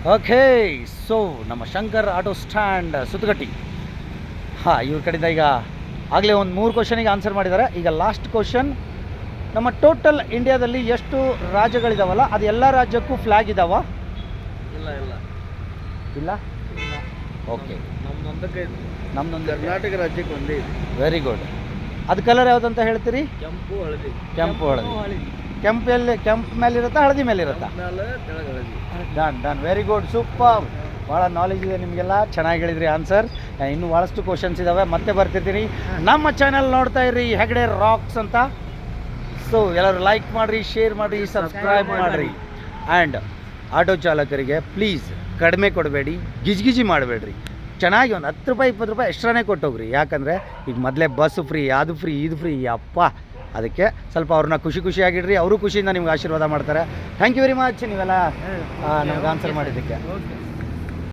Okay. So ನಮ್ಮ Shankar auto stand ಸುತ್ತಗಟ್ಟಿ. ಹಾಂ, ಇವ್ರ ಕಡೆಯಿಂದ ಈಗ ಆಗಲೇ ಒಂದು 3 ಕ್ವಶನಿಗೆ ಆನ್ಸರ್ ಮಾಡಿದ್ದಾರೆ. ಈಗ ಲಾಸ್ಟ್ ಕ್ವಶನ್, ನಮ್ಮ ಟೋಟಲ್ ಇಂಡಿಯಾದಲ್ಲಿ ಎಷ್ಟು ರಾಜ್ಯಗಳಿದಾವಲ್ಲ ಅದು ಎಲ್ಲ ರಾಜ್ಯಕ್ಕೂ ಫ್ಲ್ಯಾಗ್ ಇದಾವ? ಇಲ್ಲ ಇಲ್ಲ ಇಲ್ಲ. ಓಕೆ, ನಮ್ಮದೊಂದು ಕರ್ನಾಟಕ ರಾಜ್ಯಕ್ಕೆ ಒಂದೇ ಇದೆ. Very good. ಅದು ಕಲರ್ ಯಾವುದಂತ ಹೇಳ್ತೀರಿ? ಕೆಂಪು ಹಳದಿ. ಕೆಂಪು ಹಳದಿ. ಕೆಂಪು ಮೇಲೆ ಇರುತ್ತಾ, ಹಳದಿ ಮೇಲೆ ಇರುತ್ತಾ? ಮೇಲೆ ಕೆಳಗೆ ಹಳದಿ. ಡನ್. Very good, super. ಭಾಳ ನಾಲೆಜ್ ಇದೆ ನಿಮಗೆಲ್ಲ, ಚೆನ್ನಾಗಿ ಹೇಳಿದ್ರಿ ಆನ್ಸರ್. ಇನ್ನೂ ಭಾಳಷ್ಟು ಕ್ವಶನ್ಸ್ ಇದ್ದಾವೆ, ಮತ್ತೆ ಬರ್ತಿರ್ತೀನಿ. ನಮ್ಮ ಚಾನಲ್ ನೋಡ್ತಾ ಇರ್ರಿ, ಹೆಗ್ಡೆ ರಾಕ್ಸ್ ಅಂತ. ಸೊ ಎಲ್ಲರೂ ಲೈಕ್ ಮಾಡಿರಿ, ಶೇರ್ ಮಾಡಿರಿ, ಸಬ್ಸ್ಕ್ರೈಬ್ ಮಾಡಿರಿ. ಆ್ಯಂಡ್ ಆಟೋ ಚಾಲಕರಿಗೆ ಪ್ಲೀಸ್ ಕಡಿಮೆ ಕೊಡಬೇಡಿ, ಗಿಜಿ ಮಾಡಬೇಡ್ರಿ. ಚೆನ್ನಾಗಿ ಒಂದು 10 ರೂಪಾಯಿ 20 ರೂಪಾಯಿ ಎಕ್ಸ್ಟ್ರಾನೇ ಕೊಟ್ಟೋಗ್ರಿ. ಯಾಕಂದರೆ ಈಗ ಮೊದಲೇ ಬಸ್ ಫ್ರೀ, ಅದು ಫ್ರೀ, ಇದು ಫ್ರೀ, ಅಪ್ಪ. ಅದಕ್ಕೆ ಸ್ವಲ್ಪ ಅವ್ರನ್ನ ಖುಷಿಯಾಗಿಡ್ರಿ, ಅವರು ಖುಷಿಯಿಂದ ನಿಮ್ಗೆ ಆಶೀರ್ವಾದ ಮಾಡ್ತಾರೆ. ಥ್ಯಾಂಕ್ ಯು ವೆರಿ ಮಚ್ ನೀವೆಲ್ಲ ನಮ್ಗೆ ಆನ್ಸರ್ ಮಾಡಿದ್ದಕ್ಕೆ.